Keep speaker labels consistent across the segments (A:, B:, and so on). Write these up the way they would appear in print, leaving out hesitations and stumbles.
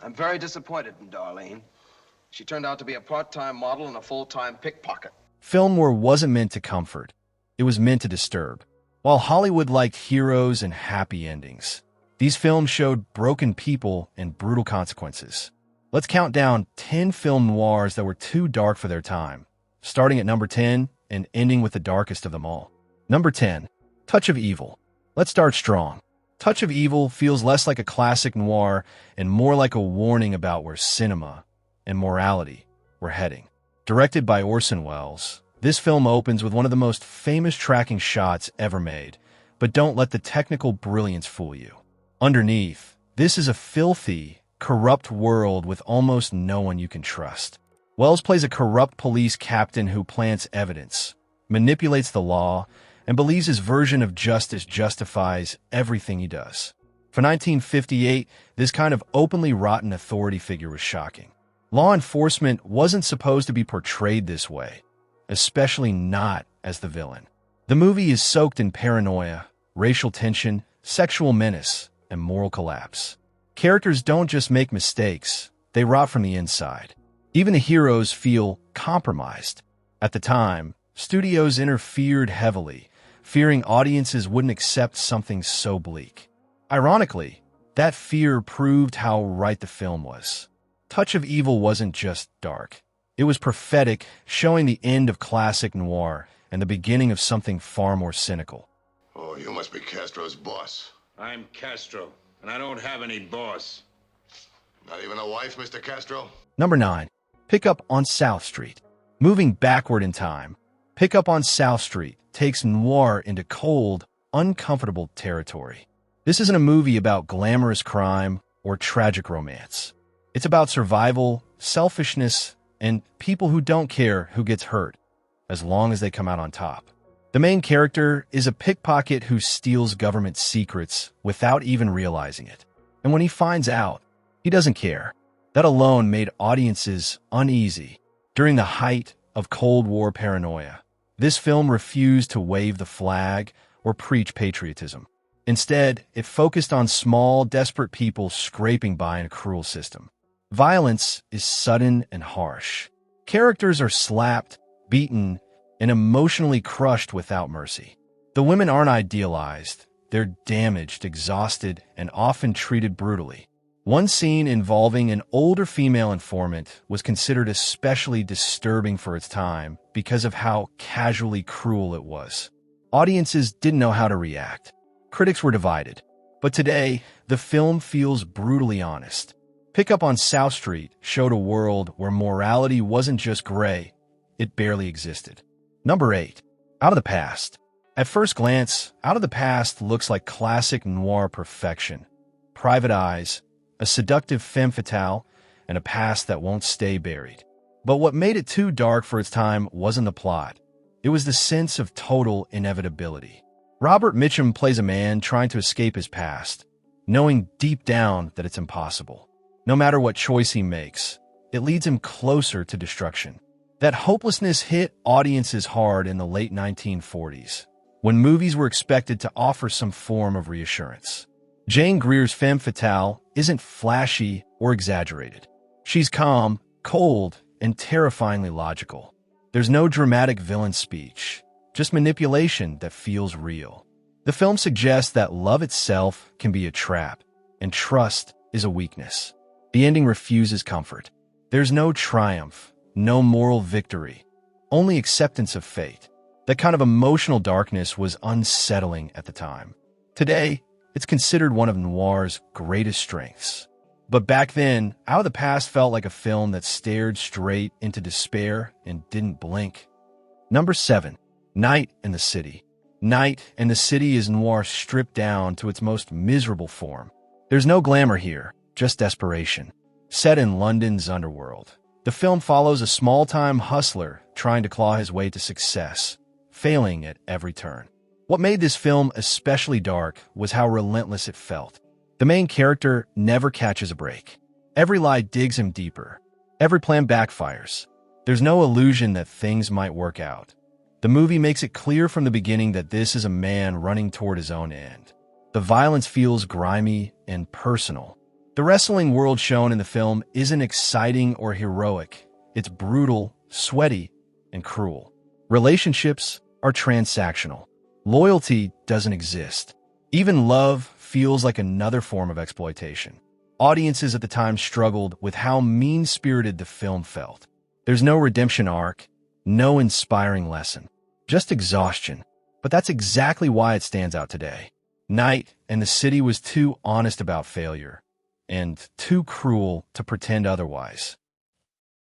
A: I'm very disappointed in Darlene. She turned out to be a part-time model and a full-time pickpocket.
B: Film noir wasn't meant to comfort. It was meant to disturb. While Hollywood liked heroes and happy endings, these films showed broken people and brutal consequences. Let's count down 10 film noirs that were too dark for their time, starting at number 10 and ending with the darkest of them all. Number 10, Touch of Evil. Let's start strong. Touch of Evil feels less like a classic noir and more like a warning about where cinema and morality were heading. Directed by Orson Welles, this film opens with one of the most famous tracking shots ever made, but don't let the technical brilliance fool you. Underneath, this is a filthy, corrupt world with almost no one you can trust. Welles plays a corrupt police captain who plants evidence, manipulates the law, and believes his version of justice justifies everything he does. For 1958, this kind of openly rotten authority figure was shocking. Law enforcement wasn't supposed to be portrayed this way, especially not as the villain. The movie is soaked in paranoia, racial tension, sexual menace, and moral collapse. Characters don't just make mistakes, they rot from the inside. Even the heroes feel compromised. At the time, studios interfered heavily, fearing audiences wouldn't accept something so bleak. Ironically, that fear proved how right the film was. Touch of Evil wasn't just dark. It was prophetic, showing the end of classic noir and the beginning of something far more cynical.
C: Oh, you must be Castro's boss.
D: I'm Castro, and I don't have any boss.
C: Not even a wife, Mr. Castro?
B: Number 9. Pickup on South Street. Moving backward in time, Pickup on South Street takes noir into cold, uncomfortable territory. This isn't a movie about glamorous crime or tragic romance. It's about survival, selfishness, and people who don't care who gets hurt, as long as they come out on top. The main character is a pickpocket who steals government secrets without even realizing it. And when he finds out, he doesn't care. That alone made audiences uneasy. During the height of Cold War paranoia, this film refused to wave the flag or preach patriotism. Instead, it focused on small, desperate people scraping by in a cruel system. Violence is sudden and harsh. Characters are slapped, beaten, and emotionally crushed without mercy. The women aren't idealized. They're damaged, exhausted, and often treated brutally. One scene involving an older female informant was considered especially disturbing for its time because of how casually cruel it was. Audiences didn't know how to react. Critics were divided. But today, the film feels brutally honest. Pickup on South Street showed a world where morality wasn't just gray, it barely existed. Number 8. Out of the Past. At first glance, Out of the Past looks like classic noir perfection. Private eyes, a seductive femme fatale, and a past that won't stay buried. But what made it too dark for its time wasn't the plot. It was the sense of total inevitability. Robert Mitchum plays a man trying to escape his past, knowing deep down that it's impossible. No matter what choice he makes, it leads him closer to destruction. That hopelessness hit audiences hard in the late 1940s, when movies were expected to offer some form of reassurance. Jane Greer's femme fatale isn't flashy or exaggerated. She's calm, cold, and terrifyingly logical. There's no dramatic villain speech, just manipulation that feels real. The film suggests that love itself can be a trap, and trust is a weakness. The ending refuses comfort. There's no triumph, no moral victory, only acceptance of fate. That kind of emotional darkness was unsettling at the time. Today, it's considered one of noir's greatest strengths. But back then, Out of the Past felt like a film that stared straight into despair and didn't blink. Number 7. Night in the City. Night in the City is noir stripped down to its most miserable form. There's no glamour here, just desperation. Set in London's underworld, the film follows a small-time hustler trying to claw his way to success, failing at every turn. What made this film especially dark was how relentless it felt. The main character never catches a break. Every lie digs him deeper. Every plan backfires. There's no illusion that things might work out. The movie makes it clear from the beginning that this is a man running toward his own end. The violence feels grimy and personal. The wrestling world shown in the film isn't exciting or heroic. It's brutal, sweaty, and cruel. Relationships are transactional. Loyalty doesn't exist. Even love feels like another form of exploitation. Audiences at the time struggled with how mean-spirited the film felt. There's no redemption arc, no inspiring lesson, just exhaustion. But that's exactly why it stands out today. Night and the city was too honest about failure, and too cruel to pretend otherwise.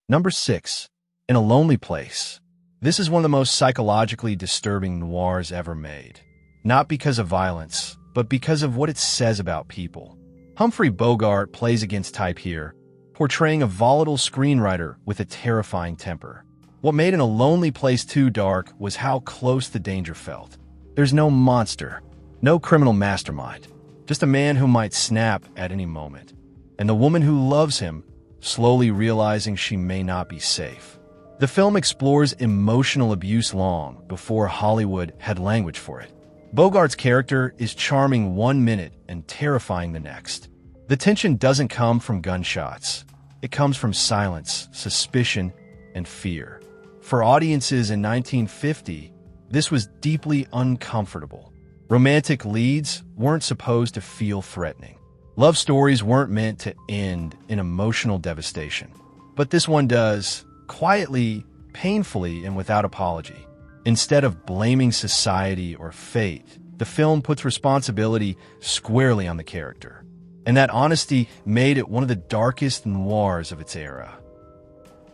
B: Number 6. In a Lonely Place. This is one of the most psychologically disturbing noirs ever made. Not because of violence, but because of what it says about people. Humphrey Bogart plays against type here, portraying a volatile screenwriter with a terrifying temper. What made In a Lonely Place too dark was how close the danger felt. There's no monster, no criminal mastermind, just a man who might snap at any moment, and the woman who loves him, slowly realizing she may not be safe. The film explores emotional abuse long before Hollywood had language for it. Bogart's character is charming 1 minute and terrifying the next. The tension doesn't come from gunshots. It comes from silence, suspicion, and fear. For audiences in 1950, this was deeply uncomfortable. Romantic leads weren't supposed to feel threatening. Love stories weren't meant to end in emotional devastation. But this one does, quietly, painfully, and without apology. Instead of blaming society or fate, the film puts responsibility squarely on the character. And that honesty made it one of the darkest noirs of its era.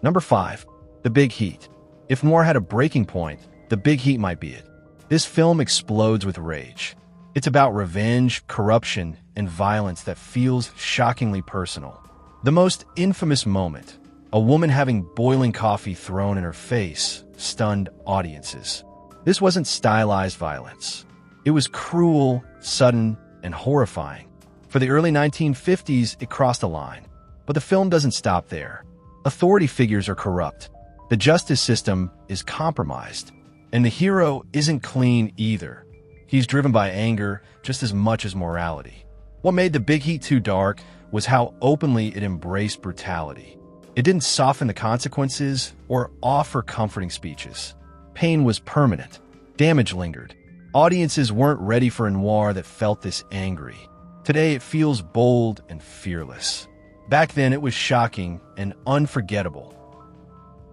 B: Number 5. The Big Heat. If noir had a breaking point, The Big Heat might be it. This film explodes with rage. It's about revenge, corruption, and violence that feels shockingly personal. The most infamous moment, a woman having boiling coffee thrown in her face, stunned audiences. This wasn't stylized violence. It was cruel, sudden, and horrifying. For the early 1950s, it crossed a line. But the film doesn't stop there. Authority figures are corrupt. The justice system is compromised. And the hero isn't clean either. He's driven by anger just as much as morality. What made The Big Heat too dark was how openly it embraced brutality. It didn't soften the consequences or offer comforting speeches. Pain was permanent. Damage lingered. Audiences weren't ready for a noir that felt this angry. Today it feels bold and fearless. Back then it was shocking and unforgettable.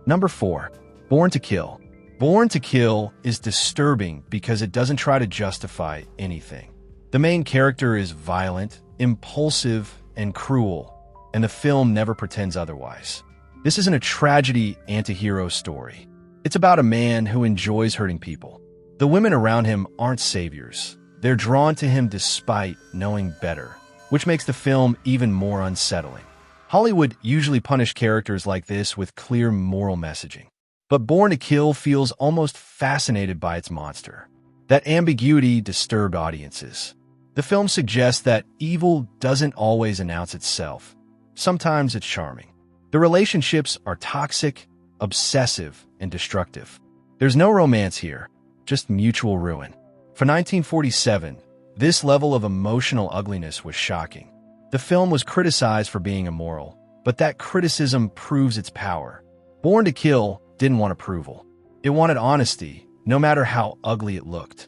B: Number 4. Born to Kill. Born to Kill is disturbing because it doesn't try to justify anything. The main character is violent, impulsive, and cruel, and the film never pretends otherwise. This isn't a tragedy anti-hero story. It's about a man who enjoys hurting people. The women around him aren't saviors. They're drawn to him despite knowing better, which makes the film even more unsettling. Hollywood usually punished characters like this with clear moral messaging. But Born to Kill feels almost fascinated by its monster. That ambiguity disturbed audiences. The film suggests that evil doesn't always announce itself. Sometimes it's charming. The relationships are toxic, obsessive, and destructive. There's no romance here, just mutual ruin. For 1947, this level of emotional ugliness was shocking. The film was criticized for being immoral, but that criticism proves its power. Born to Kill didn't want approval. It wanted honesty, no matter how ugly it looked.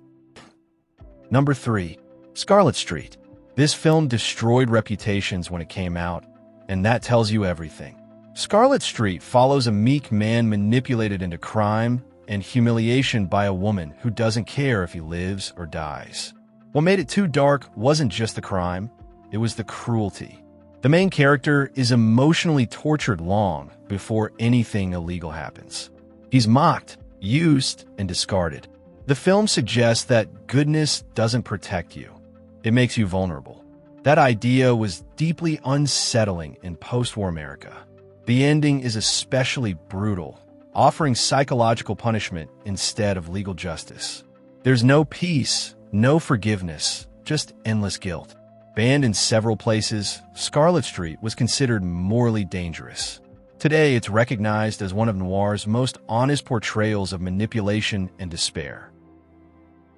B: Number 3. Scarlet Street. This film destroyed reputations when it came out, and that tells you everything. Scarlet Street follows a meek man manipulated into crime and humiliation by a woman who doesn't care if he lives or dies. What made it too dark wasn't just the crime, it was the cruelty. The main character is emotionally tortured long before anything illegal happens. He's mocked, used, and discarded. The film suggests that goodness doesn't protect you. It makes you vulnerable. That idea was deeply unsettling in post-war America. The ending is especially brutal, offering psychological punishment instead of legal justice. There's no peace, no forgiveness, just endless guilt. Banned in several places, Scarlet Street was considered morally dangerous. Today, it's recognized as one of noir's most honest portrayals of manipulation and despair.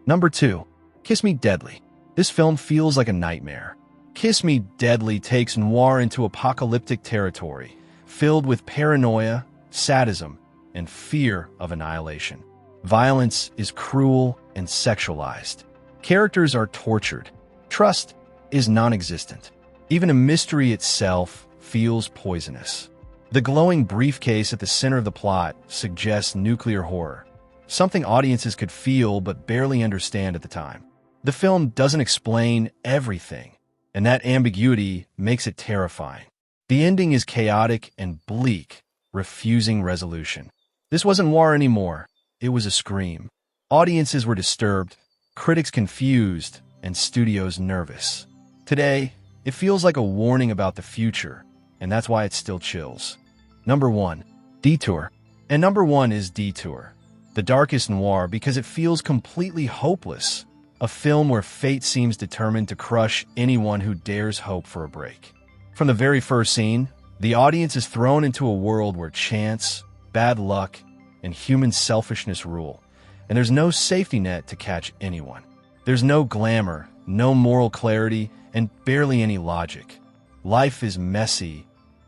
B: Number 2. Kiss Me Deadly. This film feels like a nightmare. Kiss Me Deadly takes noir into apocalyptic territory, filled with paranoia, sadism, and fear of annihilation. Violence is cruel and sexualized. Characters are tortured. Trust is non-existent. Even a mystery itself feels poisonous. The glowing briefcase at the center of the plot suggests nuclear horror, something audiences could feel but barely understand at the time. The film doesn't explain everything, and that ambiguity makes it terrifying. The ending is chaotic and bleak, refusing resolution. This wasn't noir anymore. It was a scream. Audiences were disturbed, critics confused, and studios nervous. Today, it feels like a warning about the future, and that's why it still chills. Number 1. Detour. And number 1 is Detour, the darkest noir because it feels completely hopeless, a film where fate seems determined to crush anyone who dares hope for a break. From the very first scene, the audience is thrown into a world where chance, bad luck, and human selfishness rule, and there's no safety net to catch anyone. There's no glamour, no moral clarity, and barely any logic. Life is messy,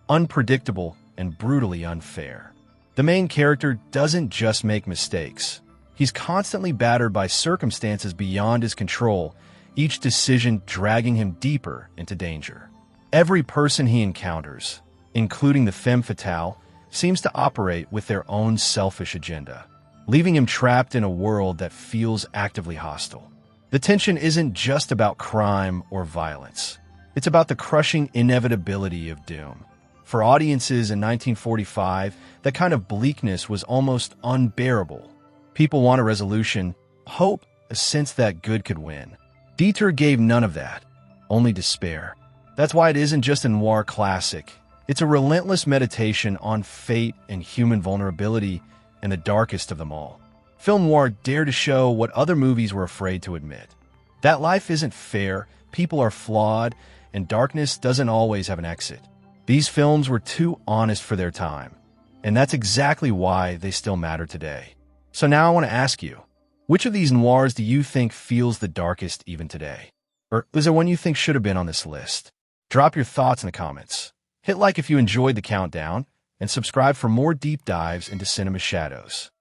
B: unpredictable, and brutally unfair. The main character doesn't just make mistakes. He's constantly battered by circumstances beyond his control, each decision dragging him deeper into danger. Every person he encounters, including the femme fatale, seems to operate with their own selfish agenda, leaving him trapped in a world that feels actively hostile. The tension isn't just about crime or violence. It's about the crushing inevitability of doom. For audiences in 1945, that kind of bleakness was almost unbearable. People want a resolution, hope, a sense that good could win. Detour gave none of that, only despair. That's why it isn't just a noir classic. It's a relentless meditation on fate and human vulnerability, and the darkest of them all. Film noir dared to show what other movies were afraid to admit. That life isn't fair, people are flawed, and darkness doesn't always have an exit. These films were too honest for their time, and that's exactly why they still matter today. So now I want to ask you, which of these noirs do you think feels the darkest even today? Or is there one you think should have been on this list? Drop your thoughts in the comments. Hit like if you enjoyed the countdown, and subscribe for more deep dives into cinema shadows.